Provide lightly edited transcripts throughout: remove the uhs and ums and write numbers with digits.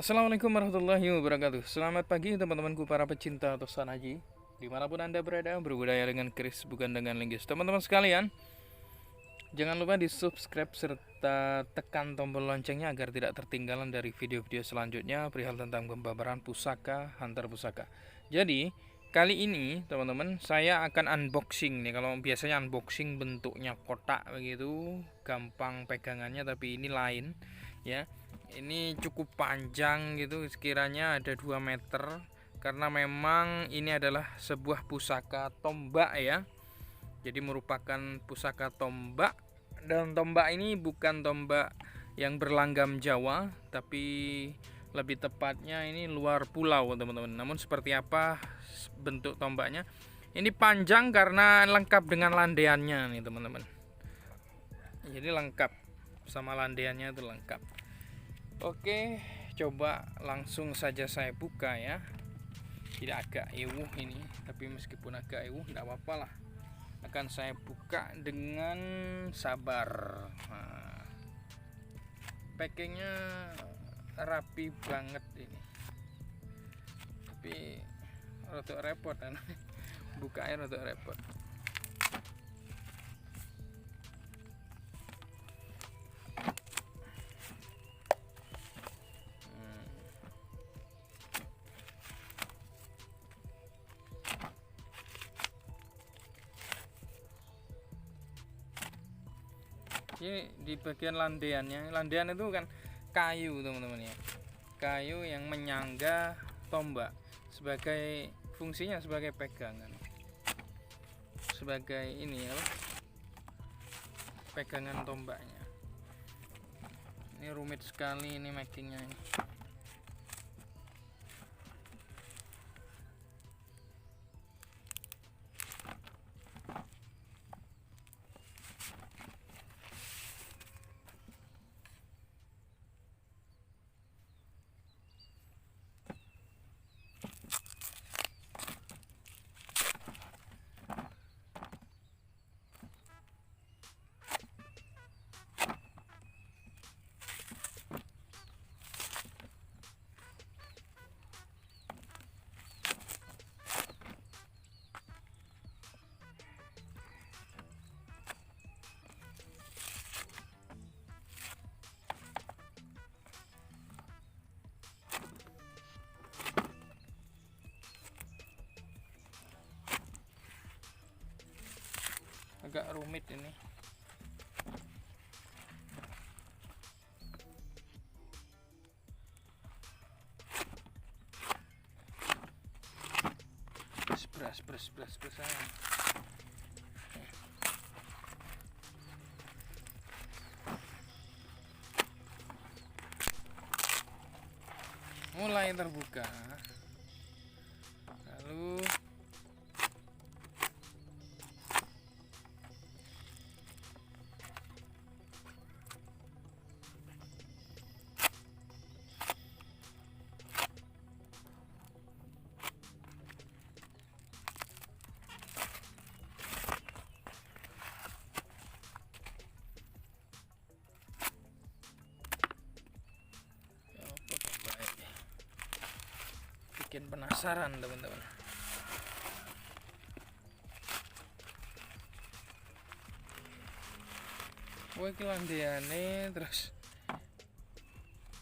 Assalamualaikum warahmatullahi wabarakatuh. Selamat pagi teman-temanku para pecinta Tosanaji, dimanapun anda berada, berbudaya dengan keris bukan dengan linggis. Teman-teman sekalian, jangan lupa di subscribe serta tekan tombol loncengnya agar tidak tertinggalan dari video-video selanjutnya perihal tentang pembabaran pusaka, hantar pusaka. Jadi kali ini teman-teman saya akan unboxing nih. Kalau biasanya unboxing bentuknya kotak begitu, gampang pegangannya, tapi ini lain ya. Ini cukup panjang gitu, sekiranya ada 2 meter, karena memang ini adalah sebuah pusaka tombak ya. Jadi merupakan pusaka tombak, dan tombak ini bukan tombak yang berlanggam Jawa, tapi lebih tepatnya ini luar pulau teman-teman. Namun seperti apa bentuk tombaknya? Ini panjang karena lengkap dengan landaiannya nih teman-teman. Jadi lengkap sama landaiannya itu lengkap. Oke, coba langsung saja saya buka ya. Tidak agak ewuh ini, tapi meskipun agak ewuh tidak apa-apa lah. Akan saya buka dengan sabar. Nah, packingnya rapi banget ini, tapi rada repot kan. Bukanya rada repot. Ini di bagian landaiannya, landaian itu kan kayu teman-teman ya, kayu yang menyangga tombak, sebagai fungsinya sebagai pegangan, sebagai ini ya, pegangan tombaknya. Ini rumit sekali ini makingnya ini. Agak rumit ini. Beras. Mulai terbuka. Lalu bikin penasaran teman-teman. Wah, ini landaiannya, terus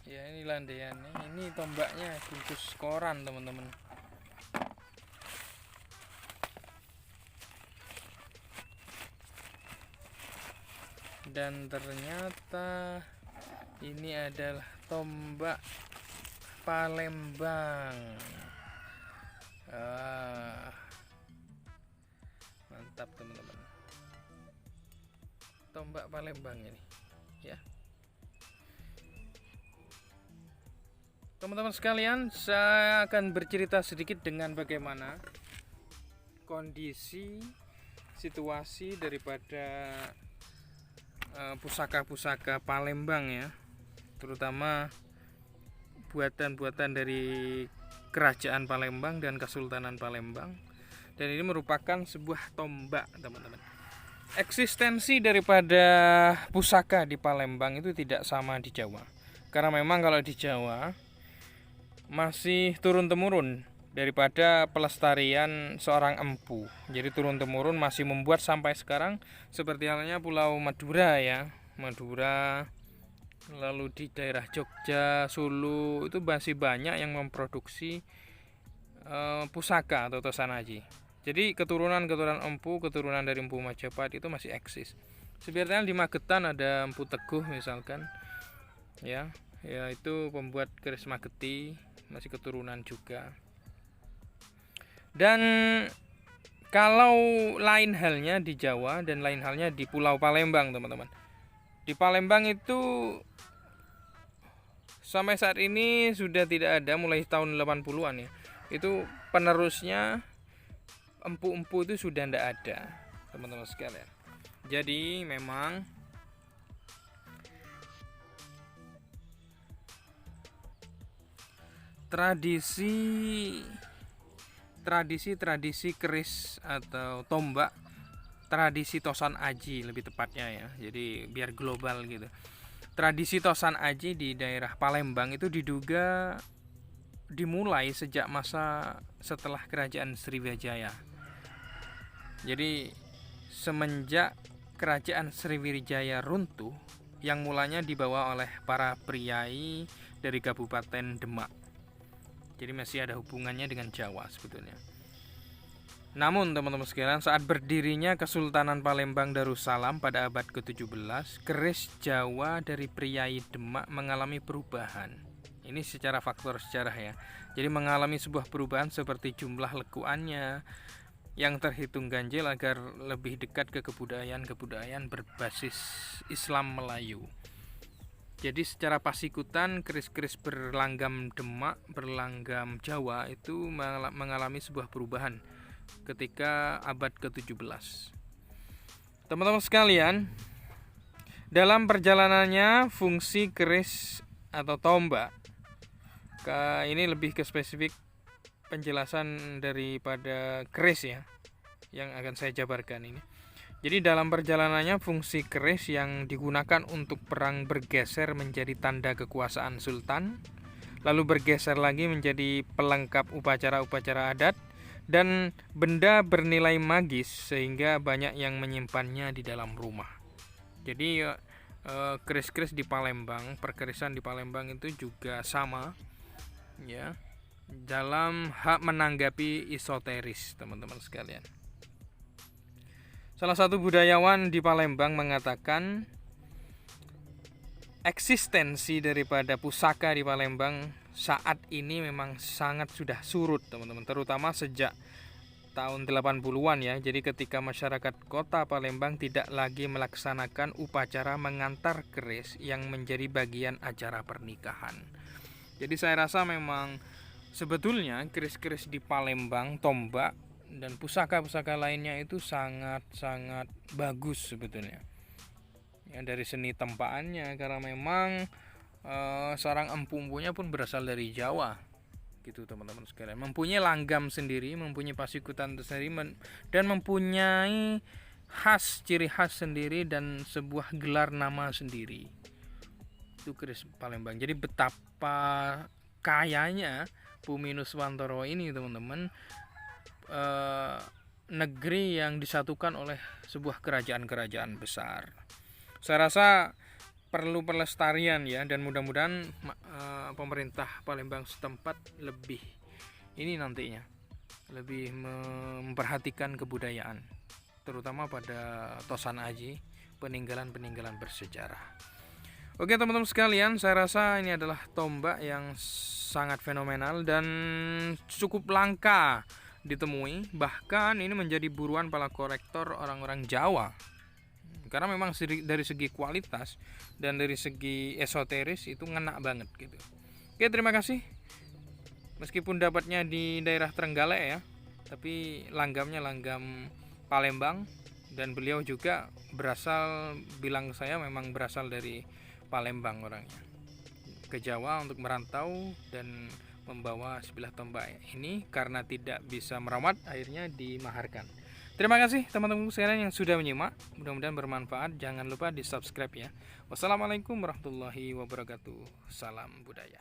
ya ini landaiannya, ini tombaknya bungkus koran teman-teman. Dan ternyata ini adalah tombak Palembang. Mantap teman-teman, tombak Palembang ini ya. Teman-teman sekalian, saya akan bercerita sedikit dengan bagaimana kondisi situasi daripada pusaka-pusaka Palembang ya, terutama buatan-buatan dari Kerajaan Palembang dan Kesultanan Palembang. Dan ini merupakan sebuah tombak teman-teman. Eksistensi daripada pusaka di Palembang itu tidak sama di Jawa, karena memang kalau di Jawa masih turun-temurun daripada pelestarian seorang empu. Jadi turun-temurun masih membuat sampai sekarang, seperti halnya Pulau Madura ya. Madura, lalu di daerah Jogja, Solo itu masih banyak yang memproduksi pusaka atau tosanaji. Jadi keturunan empu, keturunan dari Empu Majapahit itu masih eksis. Seperti di Magetan ada Empu Teguh misalkan, ya itu pembuat keris mageti, masih keturunan juga. Dan kalau lain halnya di Jawa dan lain halnya di Pulau Palembang, teman-teman. Di Palembang itu sampai saat ini sudah tidak ada, mulai tahun 80-an ya. Itu penerusnya empu-empu itu sudah tidak ada, teman-teman sekalian. Jadi memang tradisi keris atau tombak, tradisi tosan aji lebih tepatnya ya, jadi biar global gitu. Tradisi tosan aji di daerah Palembang itu diduga dimulai sejak masa setelah kerajaan Sriwijaya. Jadi semenjak kerajaan Sriwijaya runtuh, yang mulanya dibawa oleh para priai dari Kabupaten Demak. Jadi masih ada hubungannya dengan Jawa sebetulnya. Namun teman-teman sekalian, saat berdirinya Kesultanan Palembang Darussalam pada abad ke-17, keris Jawa dari priai Demak mengalami perubahan. Ini secara faktor sejarah ya. Jadi mengalami sebuah perubahan seperti jumlah lekuannya yang terhitung ganjil agar lebih dekat ke kebudayaan berbasis Islam Melayu. Jadi secara pasikutan keris-keris berlanggam Demak, berlanggam Jawa itu mengalami sebuah perubahan ketika abad ke-17. Teman-teman sekalian, dalam perjalanannya fungsi keris atau tombak, ini lebih ke spesifik penjelasan daripada keris ya, yang akan saya jabarkan ini. Jadi dalam perjalanannya fungsi keris yang digunakan untuk perang bergeser menjadi tanda kekuasaan sultan, lalu bergeser lagi menjadi pelengkap upacara-upacara adat dan benda bernilai magis sehingga banyak yang menyimpannya di dalam rumah. Jadi keris-keris di Palembang, perkerisan di Palembang itu juga sama ya, dalam hak menanggapi esoteris, teman-teman sekalian. Salah satu budayawan di Palembang mengatakan eksistensi daripada pusaka di Palembang saat ini memang sangat sudah surut, teman-teman, terutama sejak tahun 80-an ya. Jadi ketika masyarakat kota Palembang tidak lagi melaksanakan upacara mengantar keris yang menjadi bagian acara pernikahan. Jadi saya rasa memang sebetulnya keris-keris di Palembang, tombak dan pusaka-pusaka lainnya itu sangat-sangat bagus sebetulnya ya, dari seni tempaannya, karena memang seorang empu-empunya pun berasal dari Jawa gitu, teman-teman sekalian. Mempunyai langgam sendiri, mempunyai pasikutan tersendiri, dan mempunyai ciri khas sendiri dan sebuah gelar nama sendiri. Itu keris Palembang. Jadi betapa kayanya Bumi Nuswantoro ini, teman-teman, negeri yang disatukan oleh sebuah kerajaan-kerajaan besar. Saya rasa perlu pelestarian ya, dan mudah-mudahan pemerintah Palembang setempat lebih ini nantinya lebih memperhatikan kebudayaan, terutama pada tosan aji, peninggalan-peninggalan bersejarah. Oke teman-teman sekalian, saya rasa ini adalah tombak yang sangat fenomenal dan cukup langka ditemui, bahkan ini menjadi buruan para kolektor orang-orang Jawa, karena memang dari segi kualitas dan dari segi esoteris itu ngena banget gitu. Oke, terima kasih. Meskipun dapatnya di daerah Trenggalek ya, tapi langgamnya langgam Palembang, dan beliau juga berasal, bilang saya memang berasal dari Palembang orangnya, ke Jawa untuk merantau dan membawa sebilah tombak ini karena tidak bisa merawat, akhirnya dimaharkan. Terima kasih teman-teman sekalian yang sudah menyimak, mudah-mudahan bermanfaat. Jangan lupa di subscribe ya. Wassalamualaikum warahmatullahi wabarakatuh. Salam budaya.